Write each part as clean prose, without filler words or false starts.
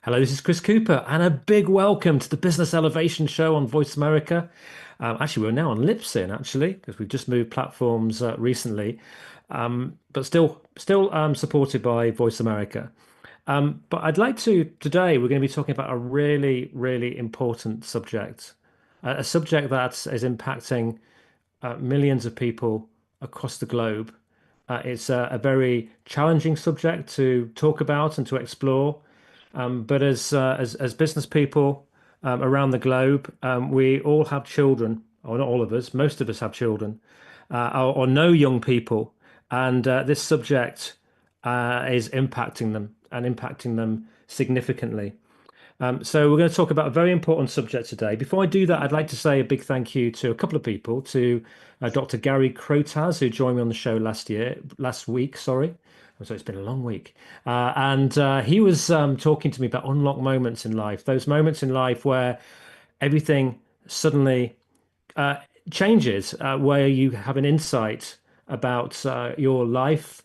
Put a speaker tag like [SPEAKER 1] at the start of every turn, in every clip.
[SPEAKER 1] Hello, this is Chris Cooper, and a big welcome to the Business Elevation Show on Voice America. Actually, we're now on Lipsin, actually, because we've just moved platforms recently, but still supported by Voice America. But I'd like to today we're going to be talking about a really, really important subject, a subject that is impacting millions of people across the globe. It's a very challenging subject to talk about and to explore. But as business people around the globe, we all have children, or not all of us, most of us have children, or know young people, and this subject is impacting them and impacting them significantly. So we're going to talk about a very important subject today. Before I do that, I'd like to say a big thank you to a couple of people, to Dr. Gary Crotaz, who joined me on the show last week, sorry. So it's been a long week. And he was talking to me about unlocked moments in life, those moments in life where everything suddenly uh, changes, where you have an insight about your life,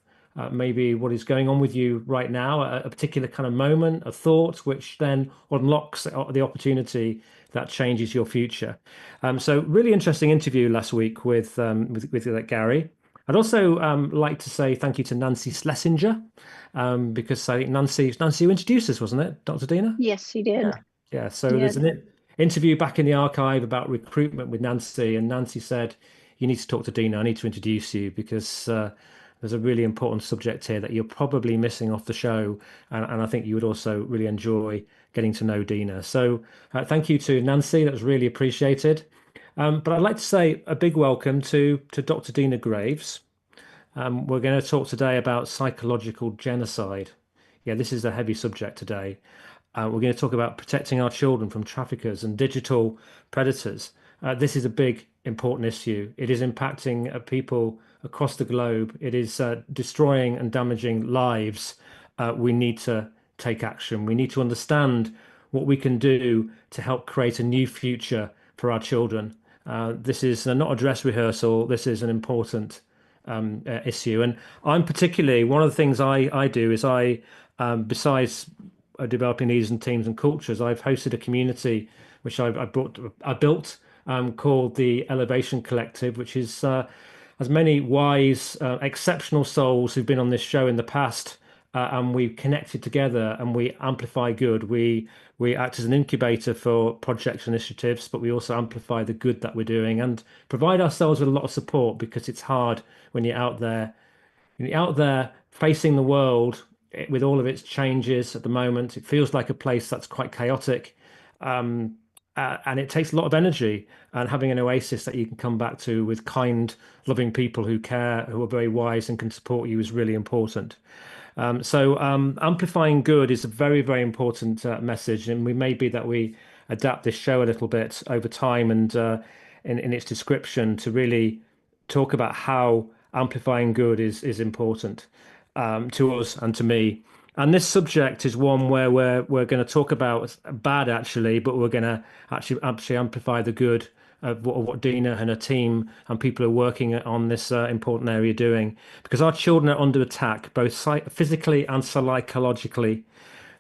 [SPEAKER 1] maybe what is going on with you right now, a particular kind of moment, a thought, which then unlocks the opportunity that changes your future. So really interesting interview last week with Gary. I'd also like to say thank you to Nancy Schlesinger, because I think Nancy introduced us, wasn't it, Dr. Dina?
[SPEAKER 2] Yes, he did.
[SPEAKER 1] Yeah. Yeah. So
[SPEAKER 2] Yeah.
[SPEAKER 1] there's an interview back in the archive about recruitment with Nancy, and Nancy said, "You need to talk to Dina. I need to introduce you because there's a really important subject here that you're probably missing off the show, and I think you would also really enjoy getting to know Dina." So thank you to Nancy. That was really appreciated. But I'd like to say a big welcome to Dr. Deena Graves. We're going to talk today about psychological genocide. Yeah, this is a heavy subject today. We're going to talk about protecting our children from traffickers and digital predators. This is a big, important issue. It is impacting people across the globe. It is destroying and damaging lives. We need to take action. We need to understand what we can do to help create a new future for our children. This is not a dress rehearsal. This is an important issue. And I'm particularly, one of the things I do is besides developing leaders and teams and cultures, I've hosted a community which I built called the Elevation Collective, which is has many wise, exceptional souls who've been on this show in the past, and we connected together and we amplify good. We act as an incubator for projects and initiatives, but we also amplify the good that we're doing and provide ourselves with a lot of support because it's hard when you're out there facing the world with all of its changes at the moment. It feels like a place that's quite chaotic. And it takes a lot of energy. And having an oasis that you can come back to with kind, loving people who care, who are very wise and can support you is really important. So amplifying good is a very, very important message. And we may be that we adapt this show a little bit over time and in its description to really talk about how amplifying good is important to us and to me. And this subject is one where we're going to talk about bad actually, but we're going to actually amplify the good of what Dina and her team and people who are working on this important area doing. Because our children are under attack, both physically and psychologically.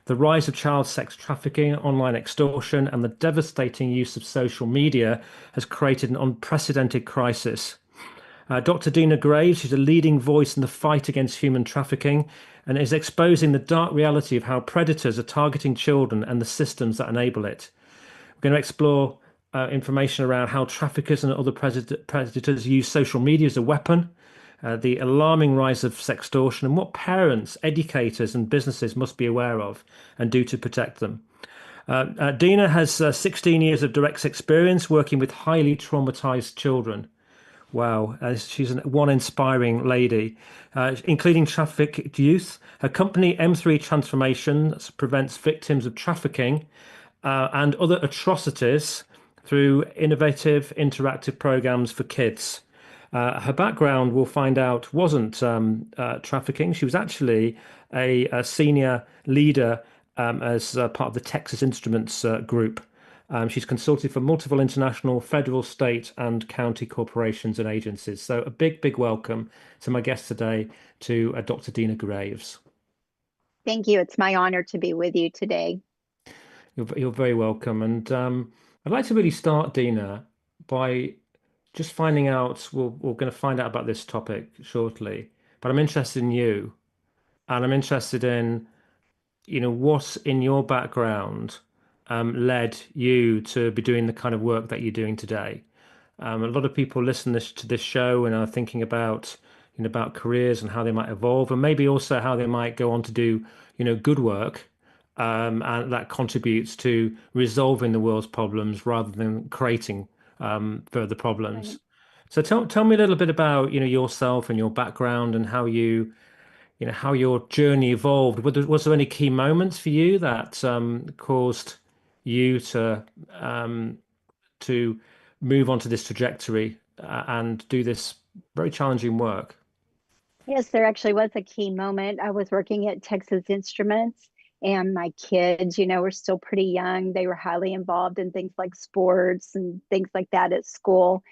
[SPEAKER 1] The rise of child sex trafficking, online extortion, and the devastating use of social media has created an unprecedented crisis. Dr. Deena Graves is a leading voice in the fight against human trafficking and is exposing the dark reality of how predators are targeting children and the systems that enable it. We're going to explore information around how traffickers and other predators use social media as a weapon, the alarming rise of sextortion, and what parents, educators, and businesses must be aware of and do to protect them. Deena has 16 years of direct experience working with highly traumatized children. Wow, she's one inspiring lady, including trafficked youth. Her company, M3 Transformation, prevents victims of trafficking and other atrocities through innovative interactive programs for kids. Her background, we'll find out, wasn't trafficking. She was actually a senior leader as part of the Texas Instruments group. She's consulted for multiple international, federal, state, and county corporations and agencies. So a big, big welcome to my guest today, to Dr. Deena Graves.
[SPEAKER 2] Thank you. It's my honor to be with you today.
[SPEAKER 1] You're very welcome. And I'd like to really start, Deena, by just finding out. We're going to find out about this topic shortly, but I'm interested in you, and I'm interested in, what in your background led you to be doing the kind of work that you're doing today. A lot of people listen to this show and are thinking about, about careers and how they might evolve, and maybe also how they might go on to do, good work, and that contributes to resolving the world's problems rather than creating further
[SPEAKER 2] Right.
[SPEAKER 1] problems. So tell me a little bit about, yourself and your background and how how your journey evolved. Was there any key moments for you that caused you um, to move onto this trajectory and do this very challenging work?
[SPEAKER 2] Yes, there actually was a key moment. I was working at Texas Instruments, and my kids, were still pretty young. They were highly involved in things like sports and things like that at school.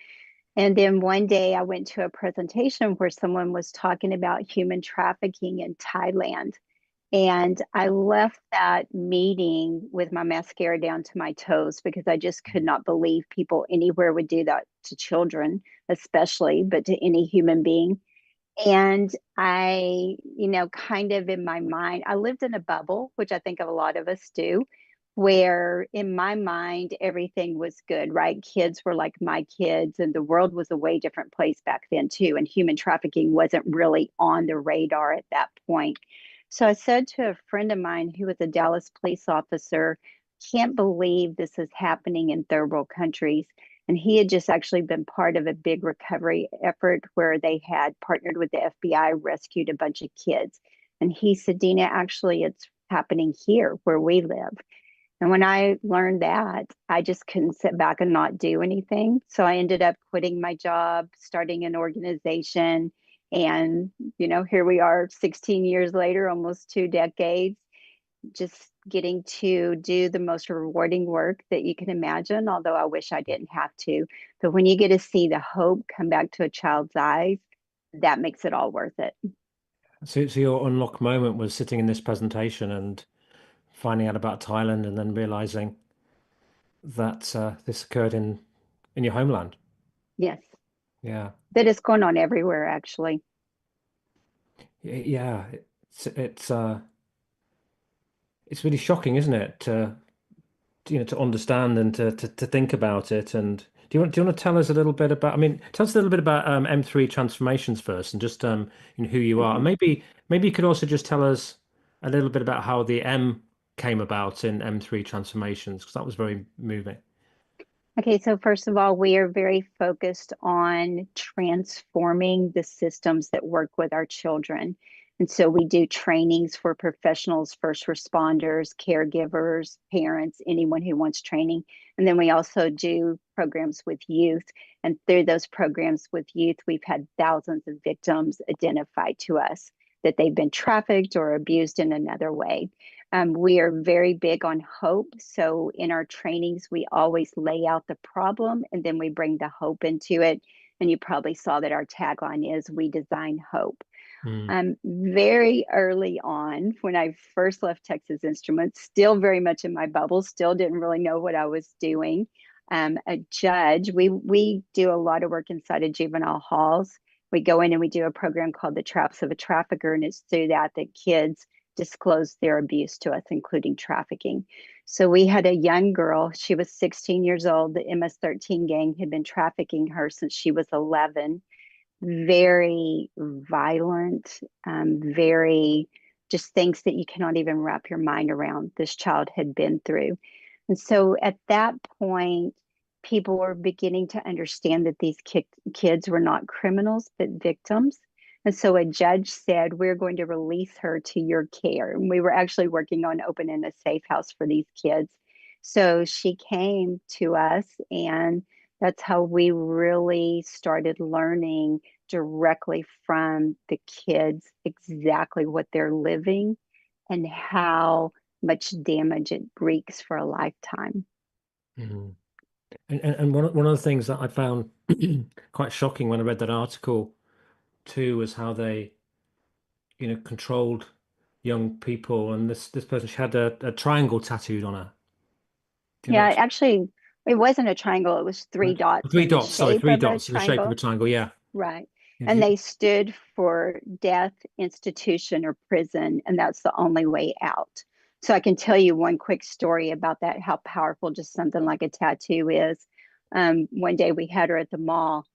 [SPEAKER 2] And then one day I went to a presentation where someone was talking about human trafficking in Thailand. And I left that meeting with my mascara down to my toes because I just could not believe people anywhere would do that to children, especially, but to any human being. And I, kind of in my mind, I lived in a bubble, which I think a lot of us do, where in my mind, everything was good, right? Kids were like my kids, and the world was a way different place back then, too. And human trafficking wasn't really on the radar at that point. So I said to a friend of mine who was a Dallas police officer, can't believe this is happening in third world countries. And he had just actually been part of a big recovery effort where they had partnered with the FBI, rescued a bunch of kids. And he said, Deena, actually, it's happening here where we live. And when I learned that, I just couldn't sit back and not do anything. So I ended up quitting my job, starting an organization. And, here we are 16 years later, almost 2 decades, just getting to do the most rewarding work that you can imagine, although I wish I didn't have to. But when you get to see the hope come back to a child's eyes, that makes it all worth it.
[SPEAKER 1] So your unlock moment was sitting in this presentation and finding out about Thailand and then realizing that this occurred in your homeland.
[SPEAKER 2] Yes,
[SPEAKER 1] Yeah.
[SPEAKER 2] that is going on everywhere, actually.
[SPEAKER 1] Yeah, it's really shocking, isn't it? To understand and to think about it. And do you want to tell us a little bit about? I mean, tell us a little bit about M3 transformations first, and just who you are. And
[SPEAKER 2] Okay.
[SPEAKER 1] maybe you could also just tell us a little bit about how the M came about in M3 transformations, because that was very moving.
[SPEAKER 2] Okay, so first of all, we are very focused on transforming the systems that work with our children. And so we do trainings for professionals, first responders, caregivers, parents, anyone who wants training. And then we also do programs with youth. And through those programs with youth, we've had thousands of victims identified to us that they've been trafficked or abused in another way. We are very big on hope. So in our trainings, we always lay out the problem and then we bring the hope into it. And you probably saw that our tagline is We Design Hope.
[SPEAKER 1] Mm,
[SPEAKER 2] Very early on, when I first left Texas Instruments, still very much in my bubble, still didn't really know what I was doing. A judge, we do a lot of work inside of juvenile halls. We go in and we do a program called The Traps of a Trafficker, and it's through that that kids disclose their abuse to us, including trafficking. So we had a young girl, she was 16 years old. The MS-13 gang had been trafficking her since she was 11, very violent, very just things that you cannot even wrap your mind around this child had been through. And so at that point, people were beginning to understand that these kids were not criminals, but victims. And so a judge said, we're going to release her to your care. And we were actually working on opening a safe house for these kids. So she came to us, and that's how we really started learning directly from the kids exactly what they're living and how much damage it wreaks for a lifetime.
[SPEAKER 1] mm. And one of the things that I found quite shocking when I read that article too was how they, controlled young people, and this person, she had a triangle tattooed on her. Do you know
[SPEAKER 2] Yeah,
[SPEAKER 1] what?
[SPEAKER 2] actually, it wasn't a triangle. It was three dots
[SPEAKER 1] Three
[SPEAKER 2] in the
[SPEAKER 1] dots, sorry,
[SPEAKER 2] shape
[SPEAKER 1] three
[SPEAKER 2] of a
[SPEAKER 1] dots in the shape of a
[SPEAKER 2] triangle.
[SPEAKER 1] triangle. Yeah.
[SPEAKER 2] Right.
[SPEAKER 1] Yeah,
[SPEAKER 2] And they stood for death, institution, or prison, and that's the only way out. So I can tell you one quick story about that, how powerful just something like a tattoo is. One day we had her at the mall,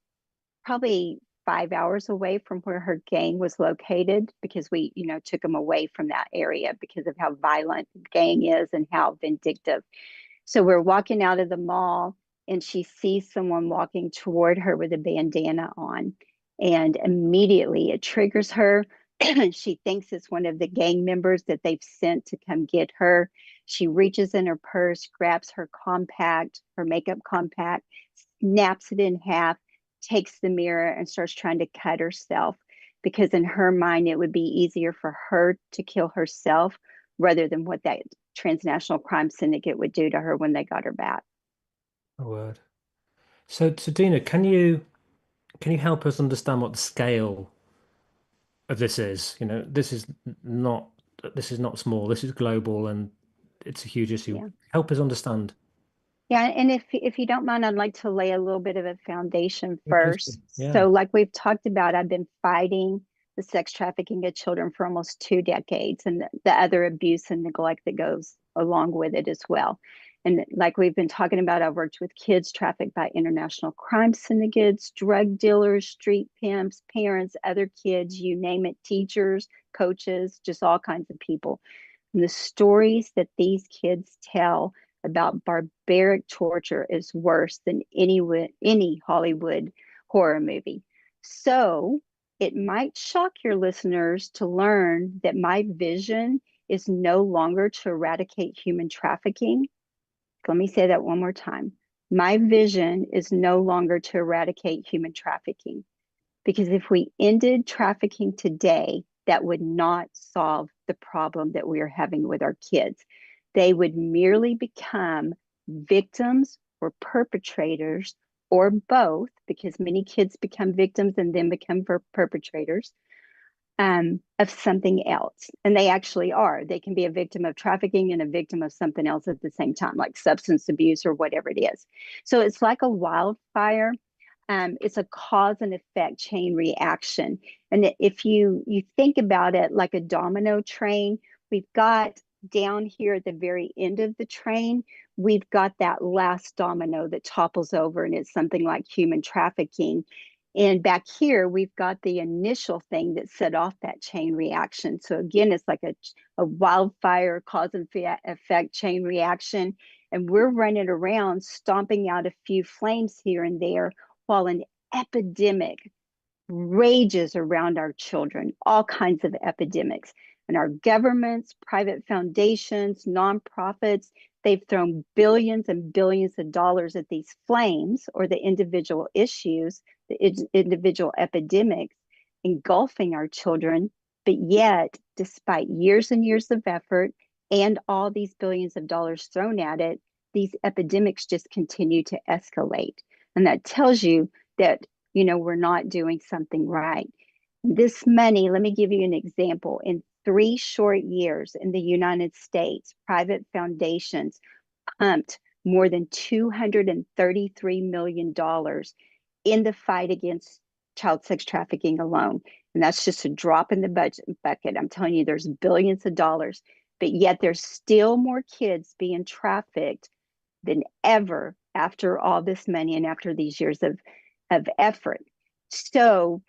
[SPEAKER 2] probably 5 hours away from where her gang was located because we, took them away from that area because of how violent the gang is and how vindictive. So we're walking out of the mall and she sees someone walking toward her with a bandana on. And immediately it triggers her. She thinks it's one of the gang members that they've sent to come get her. She reaches in her purse, grabs her makeup compact, snaps it in half, takes the mirror, and starts trying to cut herself because in her mind, it would be easier for her to kill herself rather than what that transnational crime syndicate would do to her when they got her back.
[SPEAKER 1] a word. So Dina, can you help us understand what the scale of this is? Not this is not small. This is global, and it's a huge issue.
[SPEAKER 2] Yeah.
[SPEAKER 1] Help us understand.
[SPEAKER 2] Yeah, and if you don't mind, I'd like to lay a little bit of a foundation
[SPEAKER 1] Yeah, please do.
[SPEAKER 2] first.
[SPEAKER 1] Yeah.
[SPEAKER 2] So, like we've talked about, I've been fighting the sex trafficking of children for almost 2 decades, and the other abuse and neglect that goes along with it as well. And like we've been talking about, I've worked with kids trafficked by international crime syndicates, drug dealers, street pimps, parents, other kids, you name it, teachers, coaches, just all kinds of people. And the stories that these kids tell about barbaric torture is worse than any Hollywood horror movie. So it might shock your listeners to learn that my vision is no longer to eradicate human trafficking. Let me say that one more time. My vision is no longer to eradicate human trafficking. Because if we ended trafficking today, that would not solve the problem that we are having with our kids. They would merely become victims or perpetrators or both, because many kids become victims and then become perpetrators of something else. And they actually are. They can be a victim of trafficking and a victim of something else at the same time, like substance abuse or whatever it is. So it's like a wildfire. It's a cause and effect chain reaction. And if you think about it like a domino train, we've got down here at the very end of the train, we've got that last domino that topples over, and it's something like human trafficking. And back here, we've got the initial thing that set off that chain reaction. So again, it's like a wildfire cause and effect chain reaction. And we're running around stomping out a few flames here and there while an epidemic rages around our children, all kinds of epidemics. And our governments, private foundations, nonprofits, they've thrown billions and billions of dollars at these flames or the individual issues, the individual epidemics engulfing our children. But yet, despite years and years of effort and all these billions of dollars thrown at it, these epidemics just continue to escalate. And that tells you that we're not doing something right. This money, let me give you an example. In 3 short years in the United States, private foundations pumped more than $233 million in the fight against child sex trafficking alone. And that's just a drop in the bucket. I'm telling you, there's billions of dollars, but yet there's still more kids being trafficked than ever after all this money and after these years of effort. So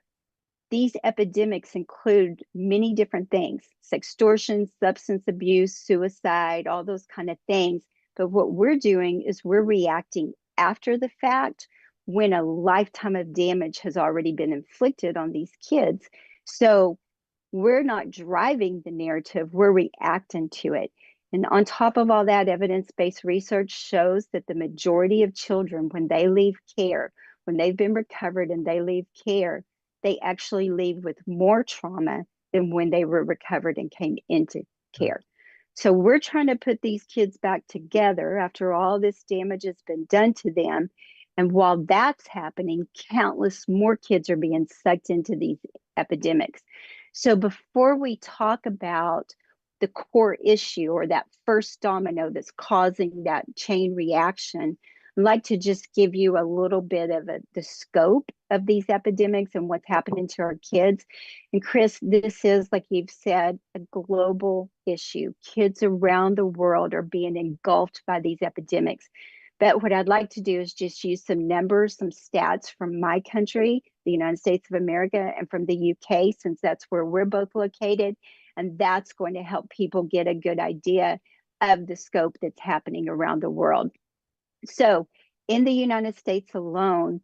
[SPEAKER 2] these epidemics include many different things: sextortion, substance abuse, suicide, all those kind of things. But what we're doing is we're reacting after the fact when a lifetime of damage has already been inflicted on these kids. So we're not driving the narrative, we're reacting to it. And on top of all that, evidence based research shows that the majority of children, when they leave care, when they've been recovered and they leave care, they actually leave with more trauma than when they were recovered and came into care. So we're trying to put these kids back together after all this damage has been done to them. And while that's happening, countless more kids are being sucked into these epidemics. So before we talk about the core issue or that first domino that's causing that chain reaction. I'd like to just give you a little bit of the scope of these epidemics and what's happening to our kids. And Chris, this is, like you've said, a global issue. Kids around the world are being engulfed by these epidemics. But what I'd like to do is just use some numbers, some stats from my country, the United States of America, and from the UK, since that's where we're both located. And that's going to help people get a good idea of the scope that's happening around the world. So, in the United States alone,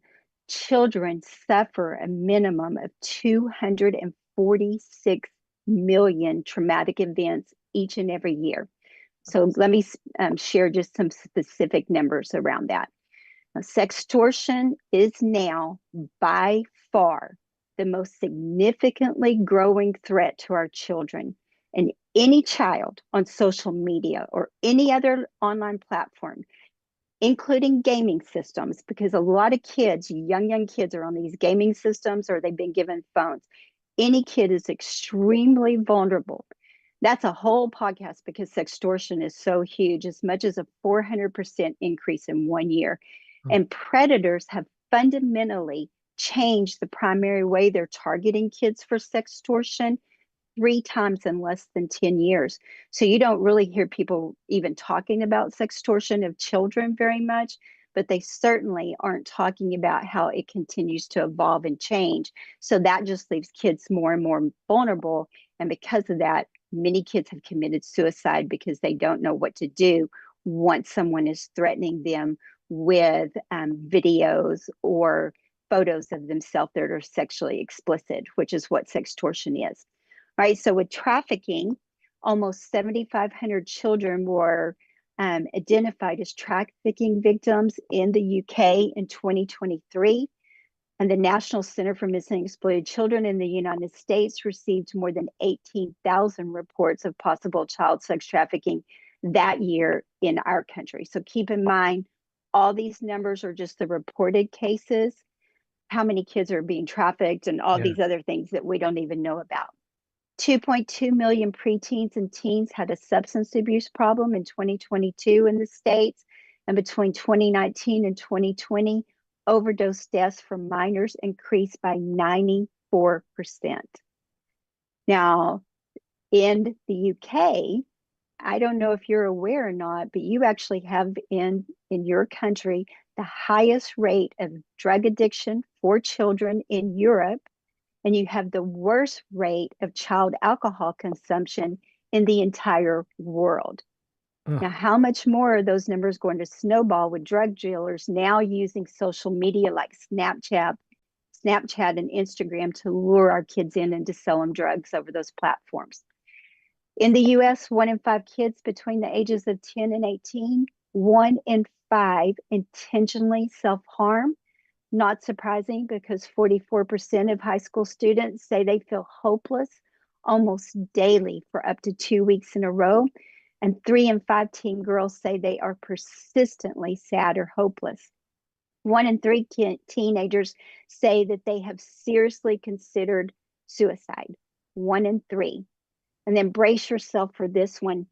[SPEAKER 2] children suffer a minimum of 246 million traumatic events each and every year. So, let me share just some specific numbers around that. Now, sextortion is now by far the most significantly growing threat to our children. And any child on social media or any other online platform, including gaming systems, because a lot of kids, young kids, are on these gaming systems or they've been given phones. Any kid is extremely vulnerable. That's a whole podcast because sextortion is so huge, as much as a 400% increase in 1 year. And predators have fundamentally changed the primary way they're targeting kids for sextortion 3 times in less than 10 years. So you don't really hear people even talking about sextortion of children very much, but they certainly aren't talking about how it continues to evolve and change. So that just leaves kids more and more vulnerable. And because of that, many kids have committed suicide because they don't know what to do once someone is threatening them with videos or photos of themselves that are sexually explicit, which is what sextortion is. Right. So with trafficking, almost 7,500 children were identified as trafficking victims in the UK in 2023. And the National Center for Missing and Exploited Children in the United States received more than 18,000 reports of possible child sex trafficking that year in our country. So keep in mind, all these numbers are just the reported cases. How many kids are being trafficked and all
[SPEAKER 1] Yeah.
[SPEAKER 2] these other things that we don't even know about. 2.2 million preteens and teens had a substance abuse problem in 2022 in the States. And between 2019 and 2020, overdose deaths from minors increased by 94%. Now, in the UK, I don't know if you're aware or not, but you actually have in your country the highest rate of drug addiction for children in Europe, and you have the worst rate of child alcohol consumption in the entire world. Now,
[SPEAKER 1] Oh,
[SPEAKER 2] how much more are those numbers going to snowball with drug dealers now using social media like Snapchat and Instagram to lure our kids in and to sell them drugs over those platforms? In the US, 1 in 5 kids between the ages of 10 and 18, 1 in 5 intentionally self harm. Not surprising because 44% of high school students say they feel hopeless almost daily for up to 2 weeks in a row. And 3 in 5 teen girls say they are persistently sad or hopeless. 1 in 3 teenagers say that they have seriously considered suicide. 1 in 3. And then brace yourself for this one.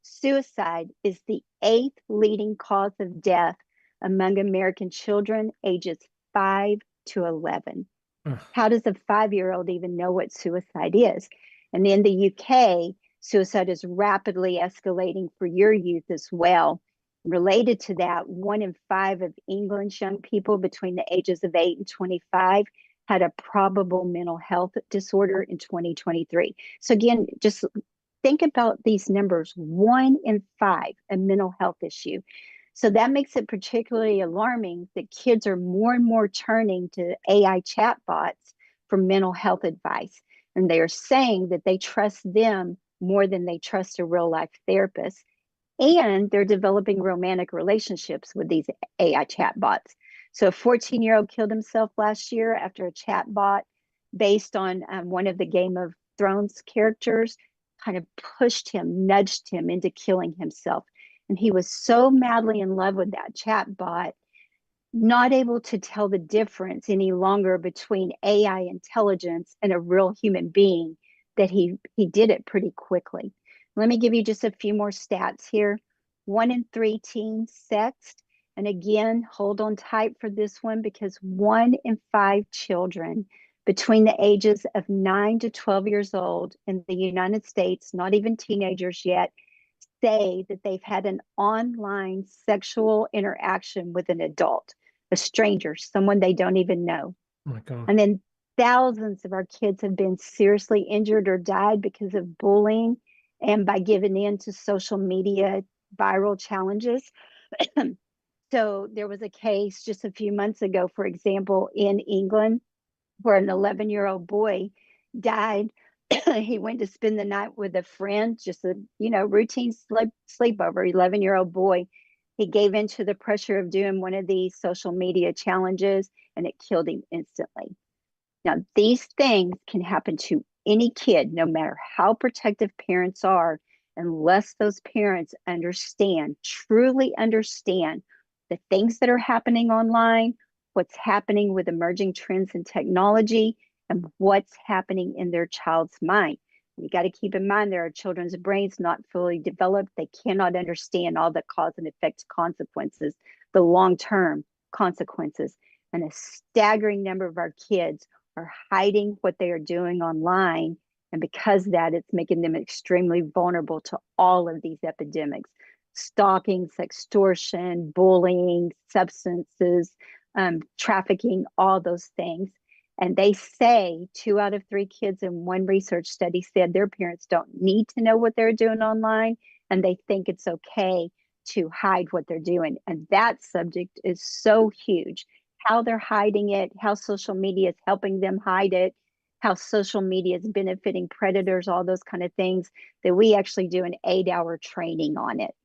[SPEAKER 2] Suicide is the 8th leading cause of death among American children ages 5 to 11.
[SPEAKER 1] oh,
[SPEAKER 2] How does a 5-year-old even know what suicide is? And in the UK, suicide is rapidly escalating for your youth as well. Related to that, 1 in 5 of England's young people between the ages of 8 and 25 had a probable mental health disorder in 2023. So, again, just think about these numbers: 1 in 5, a mental health issue. So that makes it particularly alarming that kids are more and more turning to AI chatbots for mental health advice. And they are saying that they trust them more than they trust a real life therapist. And they're developing romantic relationships with these AI chatbots. So a 14-year-old killed himself last year after a chatbot based on one of the Game of Thrones characters kind of pushed him, nudged him into killing himself. And he was so madly in love with that chatbot, not able to tell the difference any longer between AI intelligence and a real human being, that he did it pretty quickly. Let me give you just a few more stats here. 1 in 3 teens sexed. And again, hold on tight for this one because 1 in 5 children between the ages of 9 to 12 years old in the United States, not even teenagers yet, say that they've had an online sexual interaction with an adult, a stranger, someone they don't even know.
[SPEAKER 1] Oh my God.
[SPEAKER 2] And then thousands of our kids have been seriously injured or died because of bullying and by giving in to social media viral challenges. So there was a case just a few months ago, for example, in England, where an 11-year-old boy died. He went to spend the night with a friend, just a routine sleepover. 11-year-old boy. He gave in to the pressure of doing one of these social media challenges, and it killed him instantly. Now, these things can happen to any kid, no matter how protective parents are, unless those parents understand, truly understand the things that are happening online, what's happening with emerging trends in technology, and what's happening in their child's mind. You got to keep in mind there are children's brains not fully developed. They cannot understand all the cause and effect consequences, the long term consequences. And a staggering number of our kids are hiding what they are doing online. And because of that, it's making them extremely vulnerable to all of these epidemics: stalking, sextortion, bullying, substances, trafficking, all those things. And they say 2 out of 3 kids in one research study said their parents don't need to know what they're doing online, and they think it's okay to hide what they're doing. And that subject is so huge: how they're hiding it, how social media is helping them hide it, how social media is benefiting predators, all those kind of things, that we actually do an 8-hour training on it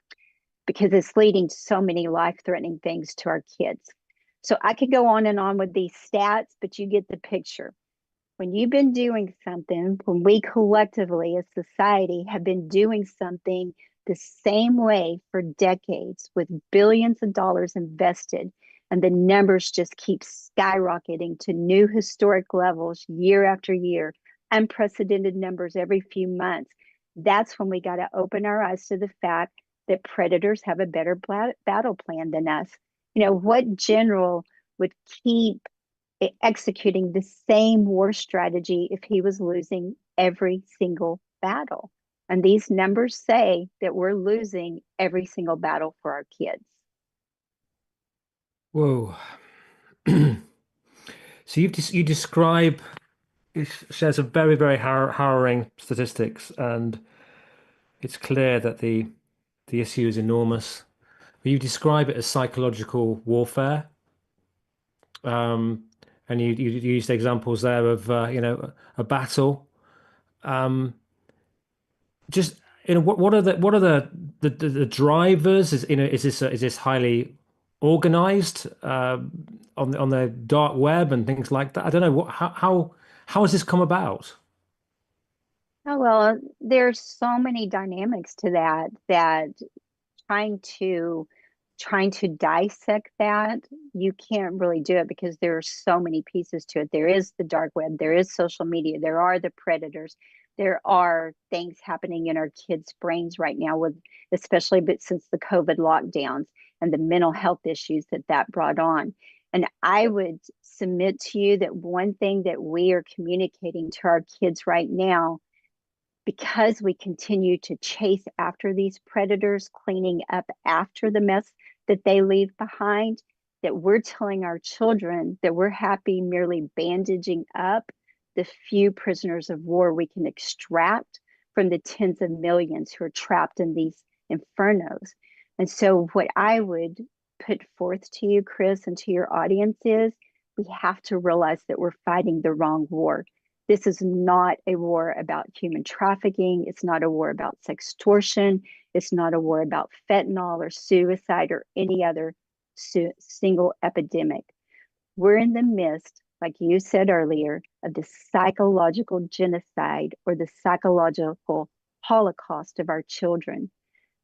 [SPEAKER 2] because it's leading to so many life-threatening things to our kids. So I could go on and on with these stats, but you get the picture. When you've been doing something, when we collectively as society have been doing something the same way for decades with billions of dollars invested, and the numbers just keep skyrocketing to new historic levels year after year, unprecedented numbers every few months, that's when we got to open our eyes to the fact that predators have a better battle plan than us. What general would keep executing the same war strategy if he was losing every single battle? And these numbers say that we're losing every single battle for our kids.
[SPEAKER 1] Whoa. So you describe it shares a very, very harrowing statistics, and it's clear that the issue is enormous. You describe it as psychological warfare, um, and you used examples there of a battle. Um, just what are the drivers? Is this highly organized on the dark web and things like that? I don't know how has this come about?
[SPEAKER 2] Oh, well, there's so many dynamics to that trying to trying to dissect that, you can't really do it because there are so many pieces to it. There is the dark web, there is social media, there are the predators, there are things happening in our kids' brains right now with, especially but since the COVID lockdowns and the mental health issues that brought on. And I would submit to you that one thing that we are communicating to our kids right now, because we continue to chase after these predators, cleaning up after the mess that they leave behind, that we're telling our children that we're happy merely bandaging up the few prisoners of war we can extract from the tens of millions who are trapped in these infernos. And so, what I would put forth to you, Chris, and to your audience is we have to realize that we're fighting the wrong war. This is not a war about human trafficking. It's not a war about sextortion. It's not a war about fentanyl or suicide or any other single epidemic. We're in the midst, like you said earlier, of the psychological genocide or the psychological holocaust of our children.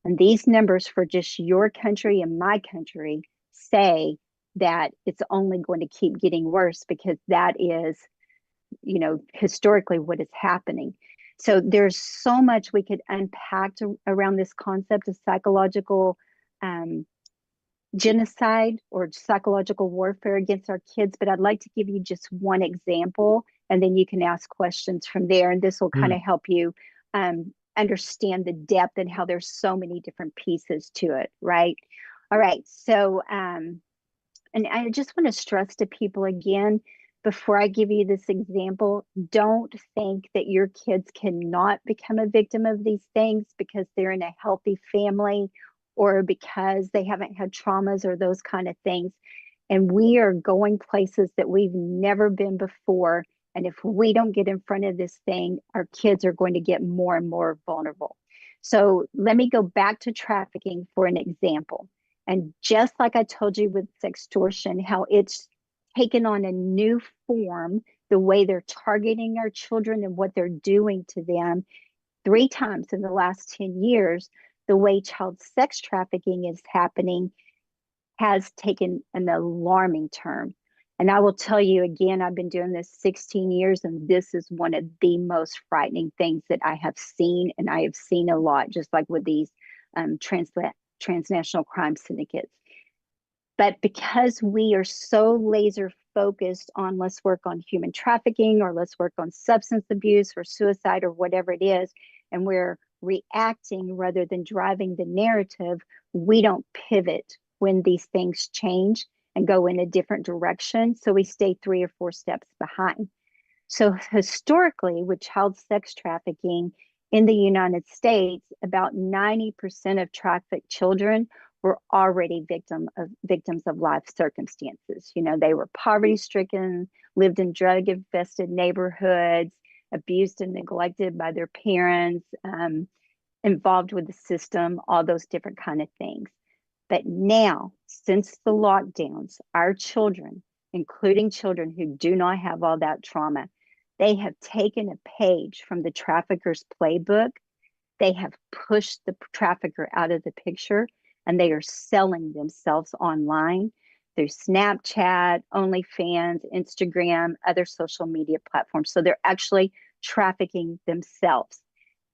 [SPEAKER 2] And these numbers for just your country and my country say that it's only going to keep getting worse because that is historically what is happening. So there's so much we could unpack around this concept of psychological um, genocide or psychological warfare against our kids. But I'd like to give you just one example, and then you can ask questions from there. And this will kind
[SPEAKER 1] Mm.
[SPEAKER 2] of help you understand the depth and how there's so many different pieces to it, right? All right. So, and I just want to stress to people again, before I give you this example, don't think that your kids cannot become a victim of these things because they're in a healthy family or because they haven't had traumas or those kind of things. And we are going places that we've never been before. And if we don't get in front of this thing, our kids are going to get more and more vulnerable. So let me go back to trafficking for an example. And just like I told you with sextortion, how it's taken on a new form, the way they're targeting our children and what they're doing to them three times in the last 10 years, the way child sex trafficking is happening has taken an alarming turn. And I will tell you again, I've been doing this 16 years, and this is one of the most frightening things that I have seen. And I have seen a lot, just like with these transnational crime syndicates. But because we are so laser focused on let's work on human trafficking or let's work on substance abuse or suicide or whatever it is, and we're reacting rather than driving the narrative, we don't pivot when these things change and go in a different direction. So we stay 3 or 4 steps behind. So historically, with child sex trafficking in the United States, about 90% of trafficked children were already victims of life circumstances. You know, they were poverty stricken, lived in drug infested neighborhoods, abused and neglected by their parents, involved with the system, all those different kind of things. But now, since the lockdowns, our children, including children who do not have all that trauma, they have taken a page from the trafficker's playbook. They have pushed the trafficker out of the picture and they are selling themselves online through Snapchat, OnlyFans, Instagram, other social media platforms. So they're actually trafficking themselves.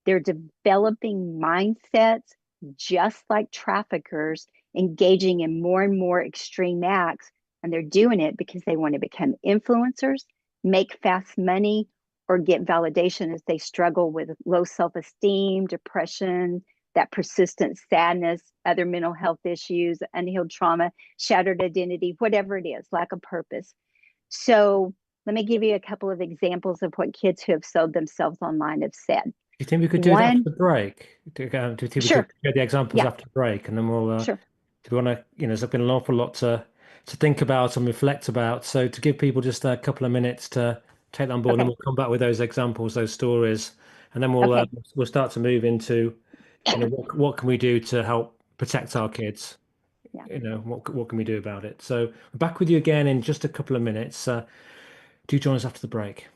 [SPEAKER 2] They're developing mindsets just like traffickers, engaging in more and more extreme acts. And they're doing it because they want to become influencers, make fast money, or get validation as they struggle with low self esteem, depression, that persistent sadness, other mental health issues, unhealed trauma, shattered identity, whatever it is, lack of purpose. So, let me give you a couple of examples of what kids who have sold themselves online have said.
[SPEAKER 1] You think we could do that after
[SPEAKER 2] One,
[SPEAKER 1] the break? Do you think we could
[SPEAKER 2] sure,
[SPEAKER 1] share the examples
[SPEAKER 2] yeah,
[SPEAKER 1] after the break, and then we'll
[SPEAKER 2] sure,
[SPEAKER 1] do we want to, there's been an awful lot to think about and reflect about. So to give people just a couple of minutes to take that on board, and then
[SPEAKER 2] okay,
[SPEAKER 1] we'll come back with those examples, those stories, and then
[SPEAKER 2] okay,
[SPEAKER 1] we'll start to move into, what can we do to help protect our kids?
[SPEAKER 2] yeah.
[SPEAKER 1] What can we do about it? So we're back with you again in just a couple of minutes. Do join us after the break.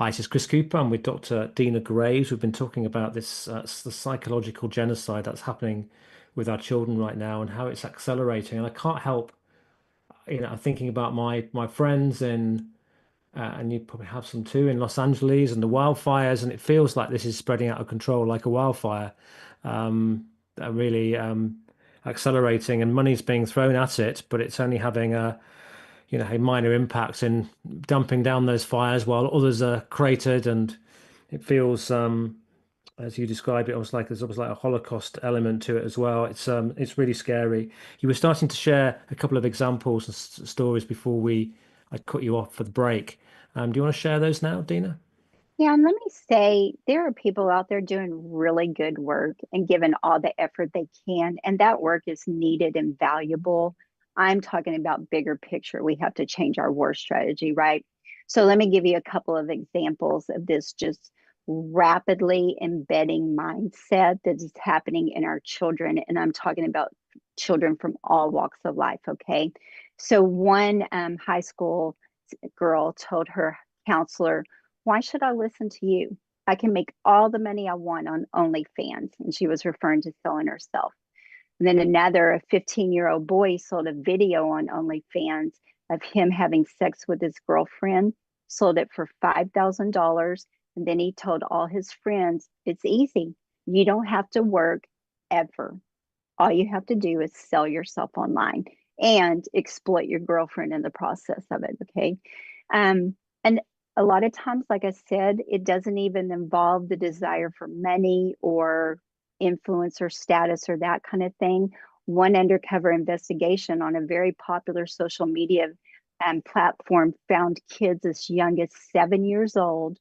[SPEAKER 1] Hi, this is Chris Cooper. I'm with Dr. Deena Graves. We've been talking about this the psychological genocide that's happening with our children right now and how it's accelerating. And I can't help, thinking about my friends in, and you probably have some too, in Los Angeles and the wildfires, and it feels like this is spreading out of control like a wildfire, really accelerating, and money's being thrown at it, but it's only having a minor impact in dumping down those fires while others are cratered, and it feels as you describe it, almost like there's almost like a Holocaust element to it as well. It's really scary. You were starting to share a couple of examples and stories before I cut you off for the break. Do you want to share those now, Dina?
[SPEAKER 2] Yeah, and let me say, there are people out there doing really good work and giving all the effort they can, and that work is needed and valuable. I'm talking about bigger picture. We have to change our war strategy, right? So let me give you a couple of examples of this just rapidly embedding mindset that is happening in our children. And I'm talking about children from all walks of life, okay? So one high school girl told her counselor, why should I listen to you? I can make all the money I want on OnlyFans. And she was referring to selling herself. And then another, a 15-year-old boy sold a video on OnlyFans of him having sex with his girlfriend, sold it for $5,000. And then he told all his friends, it's easy. You don't have to work ever. All you have to do is sell yourself online and exploit your girlfriend in the process of it. Okay. And a lot of times, like I said, it doesn't even involve the desire for money or influence or status or that kind of thing. One undercover investigation on a very popular social media platform found kids as young as 7 years old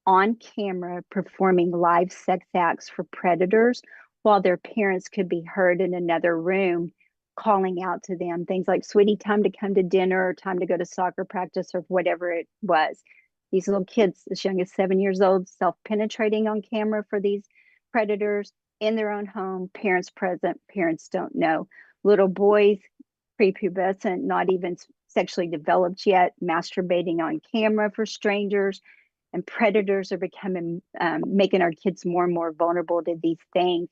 [SPEAKER 2] on camera performing live sex acts for predators while their parents could be heard in another room calling out to them things like, sweetie, time to come to dinner, or time to go to soccer practice, or whatever it was. These little kids, as young as 7 years old, self penetrating on camera for these predators in their own home, parents present, parents don't know. Little boys, prepubescent, not even sexually developed yet, masturbating on camera for strangers, and predators are becoming making our kids more and more vulnerable to these things,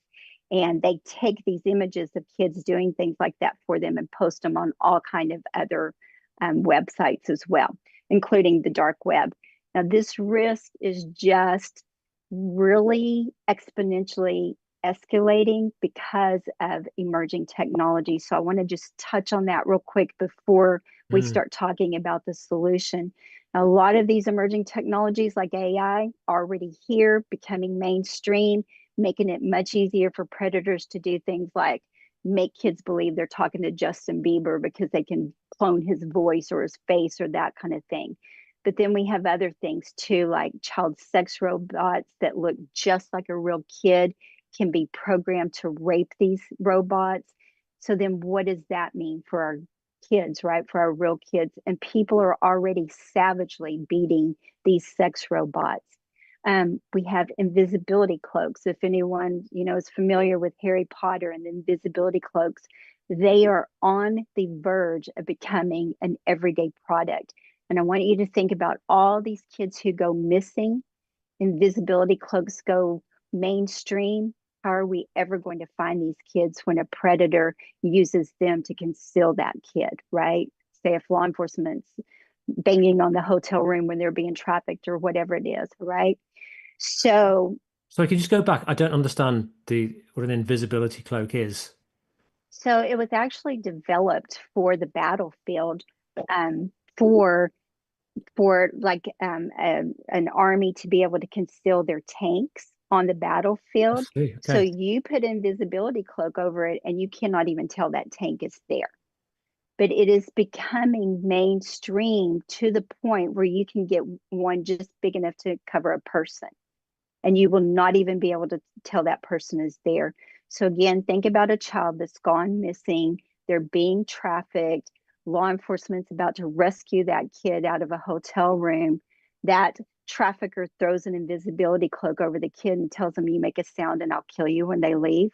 [SPEAKER 2] and they take these images of kids doing things like that for them and post them on all kind of other websites as well, including the dark web. Now this risk is just really exponentially escalating because of emerging technology. So I want to just touch on that real quick before we
[SPEAKER 1] Mm,
[SPEAKER 2] start talking about the solution. A lot of these emerging technologies like AI are already here, becoming mainstream, making it much easier for predators to do things like make kids believe they're talking to Justin Bieber because they can clone his voice or his face or that kind of thing. But then we have other things too, like child sex robots that look just like a real kid can be programmed to rape these robots. So then what does that mean for our kids, right? For our real kids. And people are already savagely beating these sex robots. We have invisibility cloaks. If anyone, is familiar with Harry Potter and the invisibility cloaks, they are on the verge of becoming an everyday product. And I want you to think about all these kids who go missing. Invisibility cloaks go mainstream. How are we ever going to find these kids when a predator uses them to conceal that kid, right? Say if law enforcement's banging on the hotel room when they're being trafficked or whatever it is, right? So,
[SPEAKER 1] so could you just go back? I don't understand the what an invisibility cloak is.
[SPEAKER 2] so it was actually developed for the battlefield, um, for like an army to be able to conceal their tanks on the
[SPEAKER 1] I
[SPEAKER 2] battlefield.
[SPEAKER 1] see.
[SPEAKER 2] So
[SPEAKER 1] Okay.
[SPEAKER 2] you put invisibility cloak over it, and you cannot even tell that tank is there. But it is becoming mainstream to the point where you can get one just big enough to cover a person, and you will not even be able to tell that person is there. So again, think about a child that's gone missing. They're being trafficked. Law enforcement's about to rescue that kid out of a hotel room. That trafficker throws an invisibility cloak over the kid and tells them, you make a sound and I'll kill you when they leave.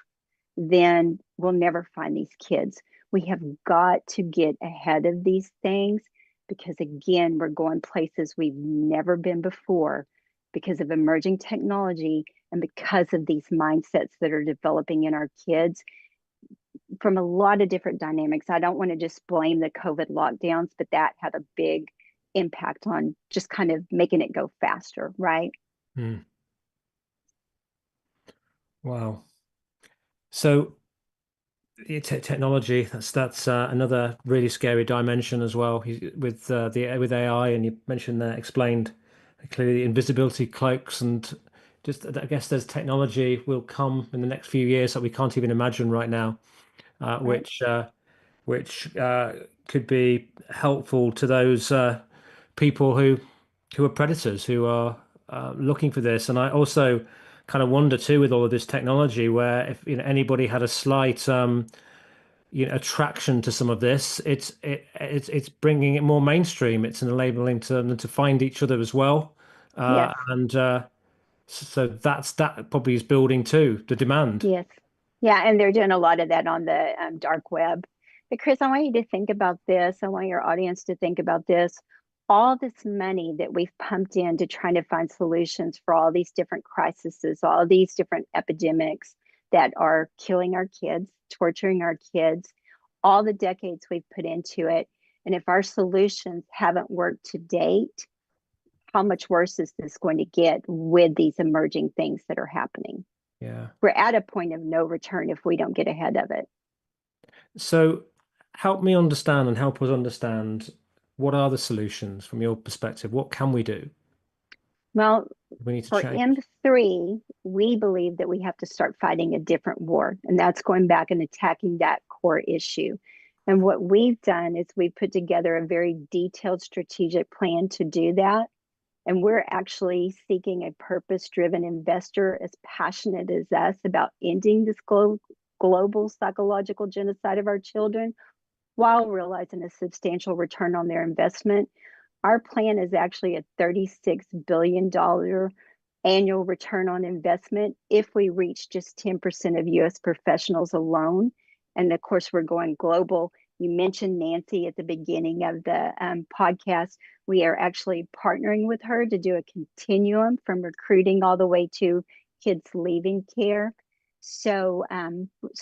[SPEAKER 2] Then we'll never find these kids. We have got to get ahead of these things. because, again, we're going places we've never been before because of emerging technology and because of these mindsets that are developing in our kids from a lot of different dynamics. I don't want to just blame the COVID lockdowns, but that had a big impact on just kind of making it go faster, right?
[SPEAKER 1] Mm. Wow. So technology, that's another really scary dimension as well. With the with AI, and you mentioned that explained clearly invisibility cloaks, and just I guess there's technology will come in the next few years that we can't even imagine right now, uh,
[SPEAKER 2] Right.
[SPEAKER 1] which uh, which could be helpful to those people who are predators, who are looking for this. And I also kind of wonder too, with all of this technology, where if anybody had a slight attraction to some of this, it's bringing it more mainstream. It's enabling them to find each other as well,
[SPEAKER 2] Yes.
[SPEAKER 1] and so that probably is building too the demand.
[SPEAKER 2] Yes. Yeah. And they're doing a lot of that on the dark web. But Chris, I want you to think about this. I want your audience to think about this. All this money that we've pumped into trying to find solutions for all these different crises, all these different epidemics that are killing our kids, torturing our kids, all the decades we've put into it. And if our solutions haven't worked to date, how much worse is this going to get with these emerging things that are happening?
[SPEAKER 1] Yeah.
[SPEAKER 2] We're at a point of no return if we don't get ahead of it.
[SPEAKER 1] So help me understand and help us understand, what are the solutions from your perspective? What can we do?
[SPEAKER 2] Well,
[SPEAKER 1] We need to
[SPEAKER 2] for
[SPEAKER 1] change.
[SPEAKER 2] M3, we believe that we have to start fighting a different war, and that's going back and attacking that core issue. And what we've done is we've put together a very detailed strategic plan to do that. And we're actually seeking a purpose driven investor as passionate as us about ending this global psychological genocide of our children while realizing a substantial return on their investment. Our plan is actually a $36 billion annual return on investment if we reach just 10% of US professionals alone. And of course, we're going global. You mentioned Nancy at the beginning of the podcast. We are actually partnering with her to do a continuum from recruiting all the way to kids leaving care. So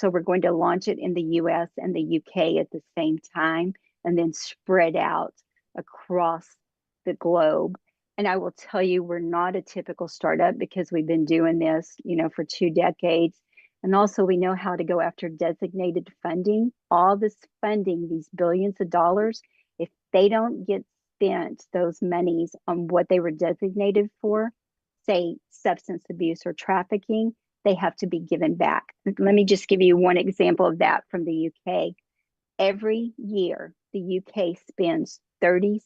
[SPEAKER 2] we're going to launch it in the US and the UK at the same time and then spread out across the globe. And I will tell you, we're not a typical startup because we've been doing this, for 2 decades. And also we know how to go after designated funding. All this funding, these billions of dollars, if they don't get spent, those monies on what they were designated for, say substance abuse or trafficking, they have to be given back. Let me just give you one example of that from the UK. Every year, the UK spends $36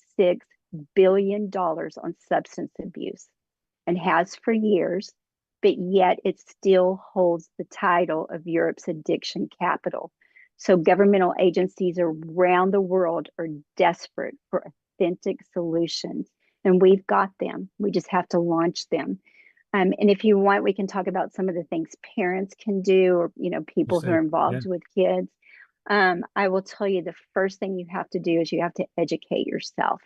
[SPEAKER 2] billion on substance abuse and has for years, but yet it still holds the title of Europe's addiction capital. So governmental agencies around the world are desperate for authentic solutions, and we've got them. We just have to launch them. And if you want, we can talk about some of the things parents can do, or people who are
[SPEAKER 1] Yeah.
[SPEAKER 2] involved with kids. I will tell you the first thing you have to do is you have to educate yourself.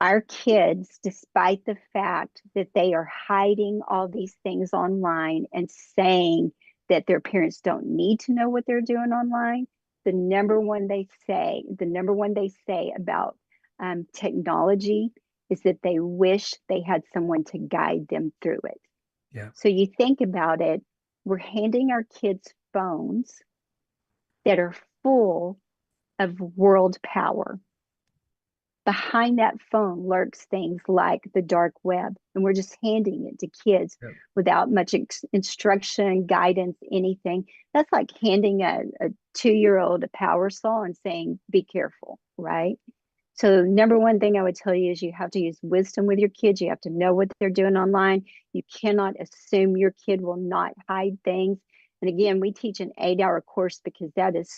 [SPEAKER 2] Our kids, despite the fact that they are hiding all these things online and saying that their parents don't need to know what they're doing online, the number one they say about technology is that they wish they had someone to guide them through it.
[SPEAKER 1] Yeah.
[SPEAKER 2] So you think about it, we're handing our kids phones that are full of world power. Behind that phone lurks things like the dark web, and we're just handing it to kids
[SPEAKER 1] Yeah.
[SPEAKER 2] without much instruction, guidance, anything. That's like handing a 2-year-old a power saw and saying, be careful, right? So, number one thing I would tell you is you have to use wisdom with your kids. You have to know what they're doing online. You cannot assume your kid will not hide things. And again, we teach an 8-hour course because that is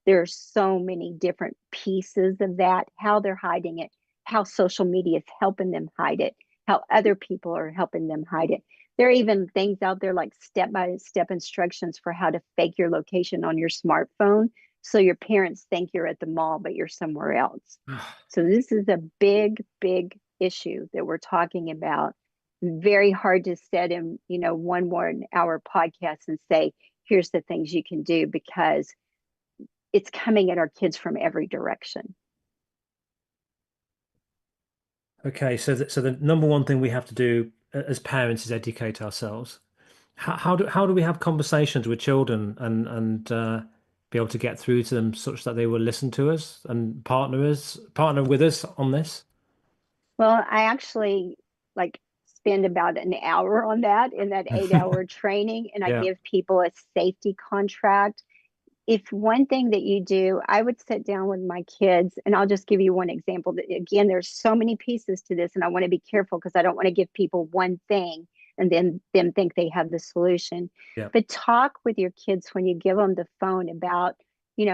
[SPEAKER 2] there are so many different pieces of that, how they're hiding it, how social media is helping them hide it, how other people are helping them hide it. There are even things out there like step by step instructions for how to fake your location on your smartphone So your parents think you're at the mall, but you're somewhere else. So this is a big, big issue that we're talking about. Very hard to set in, 1 hour podcast and say, here's the things you can do, because it's coming at our kids from every direction.
[SPEAKER 1] Okay, so the number one thing we have to do as parents is educate ourselves. How do we have conversations with children and be able to get through to them such that they will listen to us and partner with us on this?
[SPEAKER 2] Well, I actually like spend about an hour on that in that 8 hour training, and I
[SPEAKER 1] Yeah,
[SPEAKER 2] give people a safety contract. If one thing that you do, I would sit down with my kids, and I'll just give you one example. That again, there's so many pieces to this, and I want to be careful because I don't want to give people one thing and then them think they have the solution.
[SPEAKER 1] yeah.
[SPEAKER 2] But talk with your kids when you give them the phone about,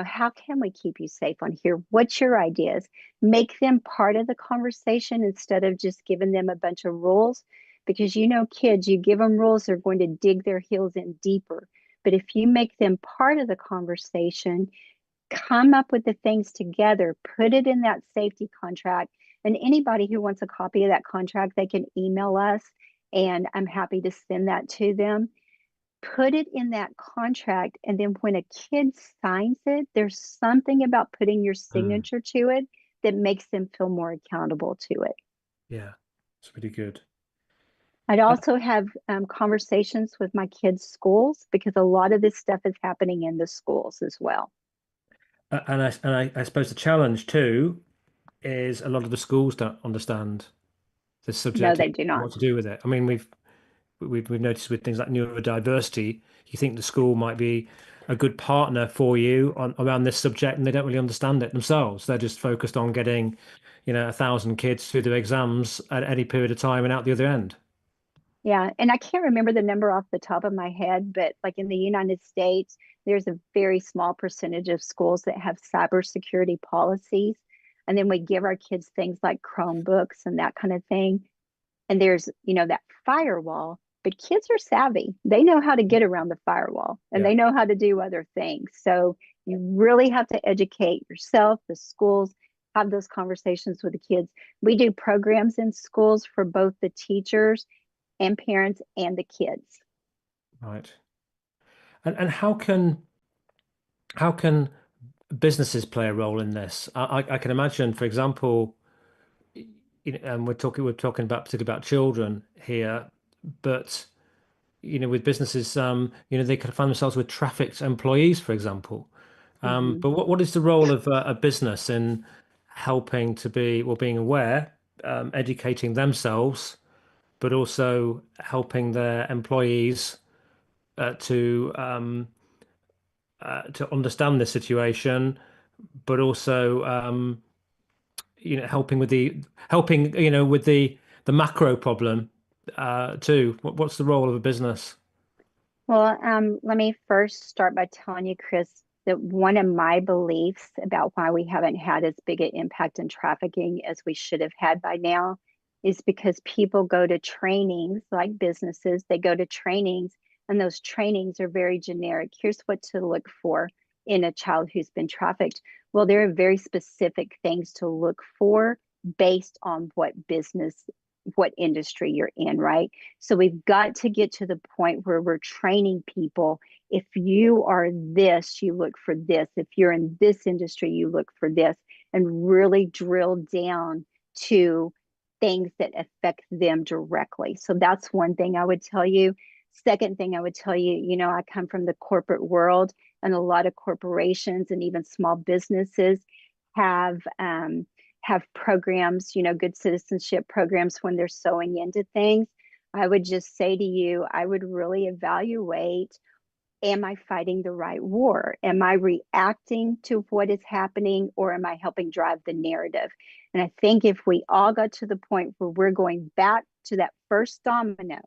[SPEAKER 2] how can we keep you safe on here? What's your ideas? Make them part of the conversation instead of just giving them a bunch of rules. Because kids, you give them rules, they're going to dig their heels in deeper. But if you make them part of the conversation, come up with the things together, put it in that safety contract. And anybody who wants a copy of that contract, they can email us, and I'm happy to send that to them. Put it in that contract. And then when a kid signs it, there's something about putting your
[SPEAKER 1] Mm,
[SPEAKER 2] signature to it that makes them feel more accountable to it.
[SPEAKER 1] yeah, it's really good.
[SPEAKER 2] I'd
[SPEAKER 1] Uh,
[SPEAKER 2] also have conversations with my kids' schools, because a lot of this stuff is happening in the schools as well.
[SPEAKER 1] and I suppose the challenge too is a lot of the schools don't understand the
[SPEAKER 2] No,
[SPEAKER 1] subject
[SPEAKER 2] they do
[SPEAKER 1] and
[SPEAKER 2] not.
[SPEAKER 1] what to do with it. I mean, we've noticed with things like neurodiversity, you think the school might be a good partner for you on around this subject, and they don't really understand it themselves. They're just focused on getting, 1,000 kids through their exams at any period of time and out the other end.
[SPEAKER 2] Yeah, and I can't remember the number off the top of my head, but like in the United States, there's a very small percentage of schools that have cybersecurity policies. And then we give our kids things like Chromebooks and that kind of thing. And there's, that firewall, but kids are savvy. They know how to get around the firewall, and
[SPEAKER 1] Yeah.
[SPEAKER 2] they know how to do other things. So you really have to educate yourself, the schools, have those conversations with the kids. We do programs in schools for both the teachers and parents and the kids.
[SPEAKER 1] Right. And how can businesses play a role in this? I can imagine, for example, and we're talking about particularly about children here, but with businesses, they could find themselves with trafficked employees, for example.
[SPEAKER 2] Mm-hmm.
[SPEAKER 1] But what is the role of a business in helping to be, well, being aware, educating themselves, but also helping their employees to understand the situation, but also helping with the macro problem too. What's the role of a business?
[SPEAKER 2] Well, let me first start by telling you, Chris, that one of my beliefs about why we haven't had as big an impact in trafficking as we should have had by now is because people go to trainings, like businesses, they go to trainings, and those trainings are very generic. Here's what to look for in a child who's been trafficked. Well, there are very specific things to look for based on what industry you're in, right? So we've got to get to the point where we're training people. If you are this, you look for this. If you're in this industry, you look for this, and really drill down to things that affect them directly. So that's one thing I would tell you. Second thing I would tell you, I come from the corporate world, and a lot of corporations and even small businesses have have programs, good citizenship programs when they're sewing into things. I would just say to you, I would really evaluate, am I fighting the right war? Am I reacting to what is happening, or am I helping drive the narrative? And I think if we all got to the point where we're going back to that first domino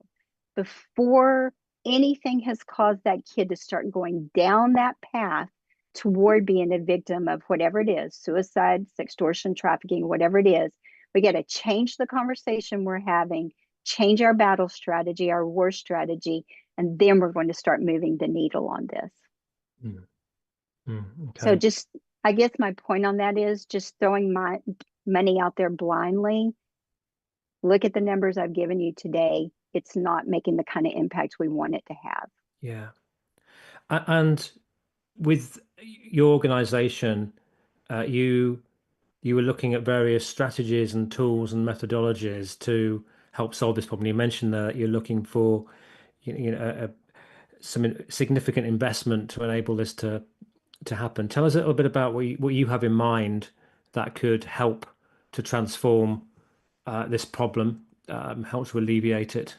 [SPEAKER 2] before anything has caused that kid to start going down that path toward being a victim of whatever it is, suicide, extortion, trafficking, whatever it is, we got to change the conversation we're having, change our battle strategy, our war strategy, and then we're going to start moving the needle on this.
[SPEAKER 1] Mm.
[SPEAKER 2] So
[SPEAKER 1] Okay.
[SPEAKER 2] just, I guess my point on that is just throwing my money out there blindly. Look at the numbers I've given you today. It's not making the kind of impact we want it to have.
[SPEAKER 1] Yeah. And with your organization, you were looking at various strategies and tools and methodologies to help solve this problem. You mentioned that you're looking for some significant investment to enable this to happen. Tell us a little bit about what you have in mind that could help to transform this problem, help to alleviate it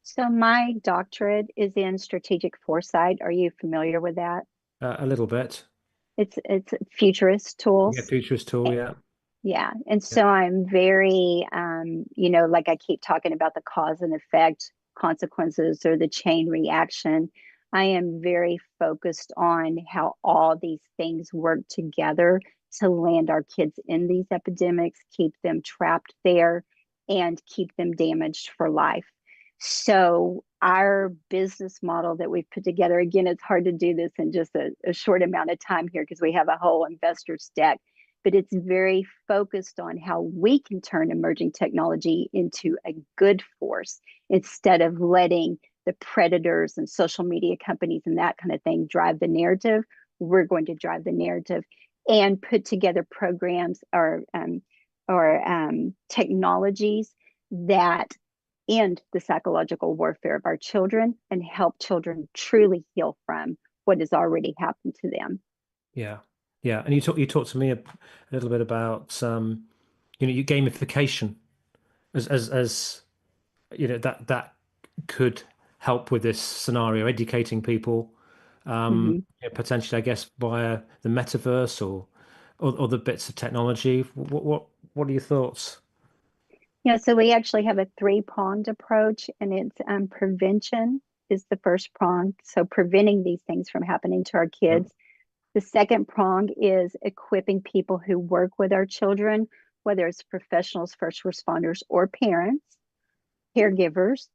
[SPEAKER 2] So my doctorate is in strategic foresight. Are you familiar with that?
[SPEAKER 1] a little bit.
[SPEAKER 2] It's futurist
[SPEAKER 1] Yeah,
[SPEAKER 2] tools.
[SPEAKER 1] futurist tool. Yeah.
[SPEAKER 2] Yeah. And
[SPEAKER 1] Yeah.
[SPEAKER 2] so I'm very, like I keep talking about the cause and effect consequences or the chain reaction. I am very focused on how all these things work together to land our kids in these epidemics, keep them trapped there, and keep them damaged for life. So, our business model that we've put together, again, it's hard to do this in just a short amount of time here because we have a whole investor's deck, but it's very focused on how we can turn emerging technology into a good force instead of letting the predators and social media companies and that kind of thing drive the narrative. We're going to drive the narrative and put together programs or technologies that end the psychological warfare of our children and help children truly heal from what has already happened to them.
[SPEAKER 1] Yeah. Yeah. And you talked to me a little bit about your gamification as that could help with this scenario, educating people,
[SPEAKER 2] Mm-hmm.
[SPEAKER 1] potentially, I guess, via the metaverse or other bits of technology. What are your thoughts?
[SPEAKER 2] Yeah, so we actually have a three-pronged approach, and it's prevention is the first prong. So preventing these things from happening to our
[SPEAKER 1] Yeah.
[SPEAKER 2] kids. The second prong is equipping people who work with our children, whether it's professionals, first responders, or parents, caregivers,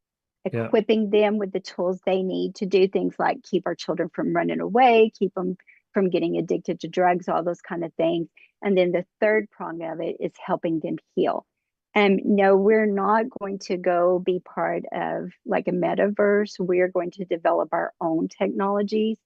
[SPEAKER 1] Yeah.
[SPEAKER 2] equipping them with the tools they need to do things like keep our children from running away, keep them from getting addicted to drugs, all those kind of things. And then the third prong of it is helping them heal. And no, we're not going to go be part of like a metaverse. We're going to develop our own technologies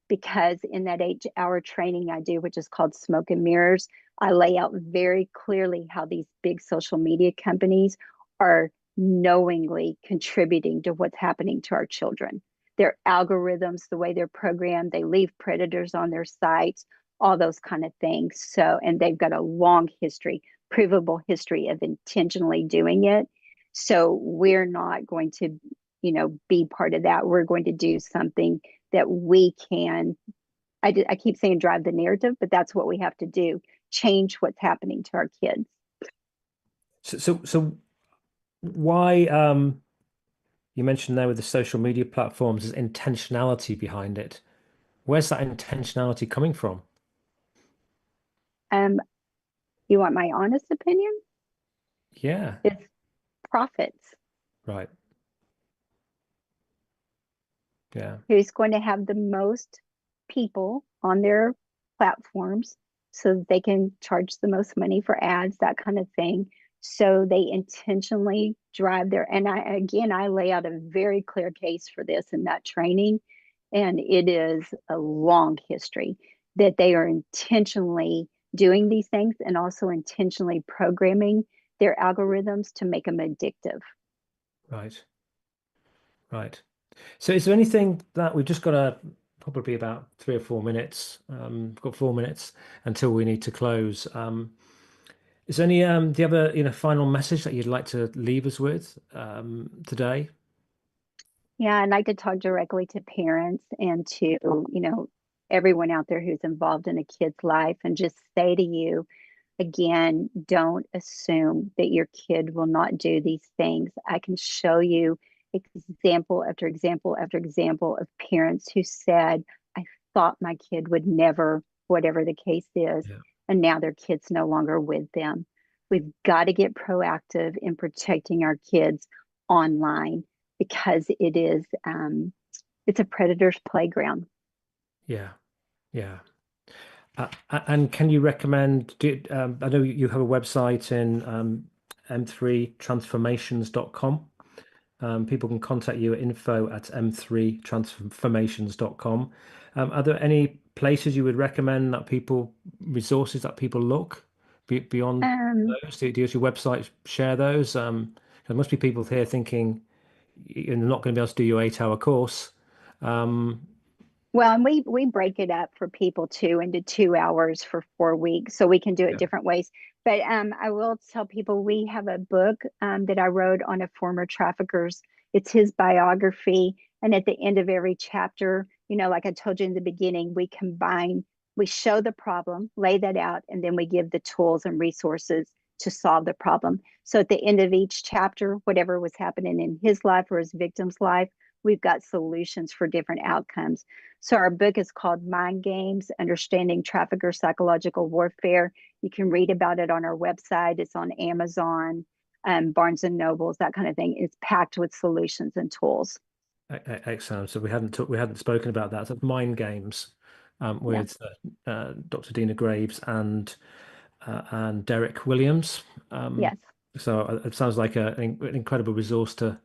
[SPEAKER 2] because in that 8 hour training I do, which is called Smoke and Mirrors, I lay out very clearly how these big social media companies are knowingly contributing to what's happening to our children. Their algorithms, the way they're programmed, they leave predators on their sites, all those kind of things. So, and they've got a long history, provable history of intentionally doing it. So we're not going to, be part of that. We're going to do something that we can, I keep saying drive the narrative, but that's what we have to do, change what's happening to our kids.
[SPEAKER 1] So why you mentioned there with the social media platforms, there's intentionality behind it. Where's that intentionality coming from?
[SPEAKER 2] Um, you want my honest opinion?
[SPEAKER 1] Yeah.
[SPEAKER 2] It's profits.
[SPEAKER 1] Right. Yeah.
[SPEAKER 2] Who's going to have the most people on their platforms so that they can charge the most money for ads, that kind of thing. So they intentionally drive their, and I lay out a very clear case for this in that training. And it is a long history that they are intentionally doing these things and also intentionally programming their algorithms to make them addictive.
[SPEAKER 1] Right. Right. So is there anything that we've just got probably about 3 or 4 minutes? We've got 4 minutes until we need to close. Is there any do you have a final message that you'd like to leave us with today?
[SPEAKER 2] Yeah, I'd like to talk directly to parents and to, everyone out there who's involved in a kid's life and just say to you, again, don't assume that your kid will not do these things. I can show you example after example after example of parents who said, I thought my kid would never, whatever the case is,
[SPEAKER 1] Yeah.
[SPEAKER 2] and now their kid's no longer with them. We've got to get proactive in protecting our kids online because it's a predator's playground.
[SPEAKER 1] Yeah. Yeah. And can you recommend, I know you have a website in m3transformations.com. People can contact you at info at m3transformations.com. Are there any places you would recommend that people, resources that people look beyond
[SPEAKER 2] Um,
[SPEAKER 1] those? Does your website share those? There must be people here thinking you're not going to be able to do your 8 hour course. Um,
[SPEAKER 2] Well, and we break it up for people too into 2 hours for 4 weeks, so we can do it
[SPEAKER 1] yeah,
[SPEAKER 2] different ways. But I will tell people we have a book that I wrote on a former traffickers. It's his biography, and at the end of every chapter, like I told you in the beginning, we show the problem, lay that out, and then we give the tools and resources to solve the problem. So at the end of each chapter, whatever was happening in his life or his victim's life, we've got solutions for different outcomes. So our book is called Mind Games: Understanding Trafficker Psychological Warfare. You can read about it on our website. It's on Amazon, Barnes and Nobles, that kind of thing. It's packed with solutions and tools.
[SPEAKER 1] excellent. So we hadn't spoken about that. So Mind Games
[SPEAKER 2] Yeah.
[SPEAKER 1] with Dr. Deena Graves and Derek Williams. Um,
[SPEAKER 2] Yes.
[SPEAKER 1] so it sounds like an incredible resource to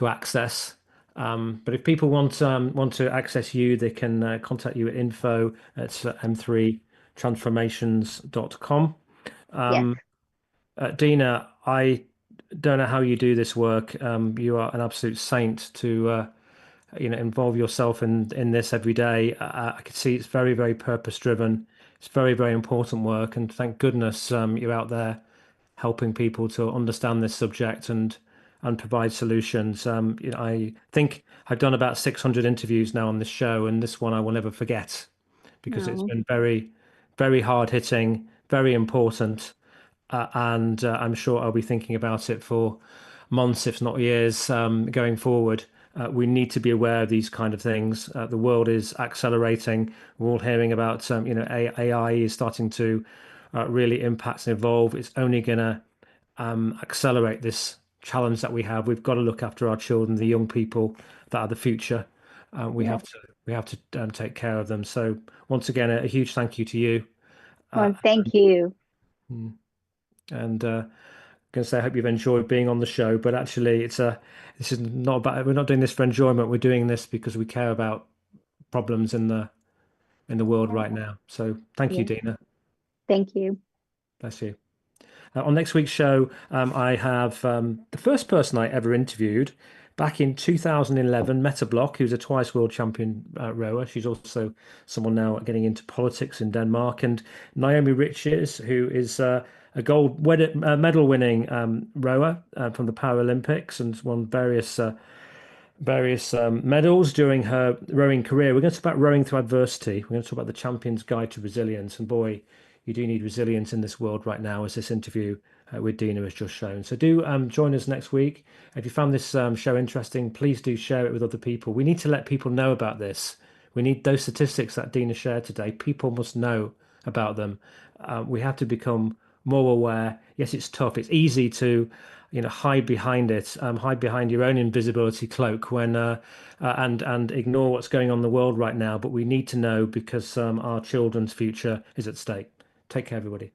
[SPEAKER 1] access. But if people want to access you, they can contact you at info at m3transformations.com.
[SPEAKER 2] Yes.
[SPEAKER 1] Deena, I don't know how you do this work. You are an absolute saint to involve yourself in this every day. I can see it's very, very purpose driven. It's very, very important work, and thank goodness you're out there helping people to understand this subject and provide solutions. I think I've done about 600 interviews now on this show, and this one I will never forget because it's
[SPEAKER 2] No.
[SPEAKER 1] been very, very hard hitting, very important, and I'm sure I'll be thinking about it for months, if not years, going forward. We need to be aware of these kind of things. The world is accelerating. We're all hearing about, AI is starting to really impact and evolve. It's only going to accelerate this challenge that we have. We've got to look after our children, the young people that are the future. We
[SPEAKER 2] Yes.
[SPEAKER 1] have to take care of them. So once again, a huge thank you to you. Uh,
[SPEAKER 2] Well, thank you.
[SPEAKER 1] and Going to say I hope you've enjoyed being on the show. But actually, this is not about. We're not doing this for enjoyment. We're doing this because we care about problems in the world right now. So thank you,
[SPEAKER 2] Yes.
[SPEAKER 1] Deena.
[SPEAKER 2] Thank you.
[SPEAKER 1] Bless you. On next week's show, I have the first person I ever interviewed back in 2011, Meta Block, who's a twice world champion rower. She's also someone now getting into politics in Denmark, and Naomi Riches, who is a medal winning rower from the Paralympics and won various medals during her rowing career. We're going to talk about rowing through adversity. We're going to talk about the champion's guide to resilience. And boy, you do need resilience in this world right now, as this interview with Deena has just shown. So do join us next week. If you found this show interesting, please do share it with other people. We need to let people know about this. We need those statistics that Deena shared today. People must know about them. We have to become more aware. Yes, it's tough. It's easy to hide behind it, hide behind your own invisibility cloak when and ignore what's going on in the world right now. But we need to know because our children's future is at stake. Take care, everybody.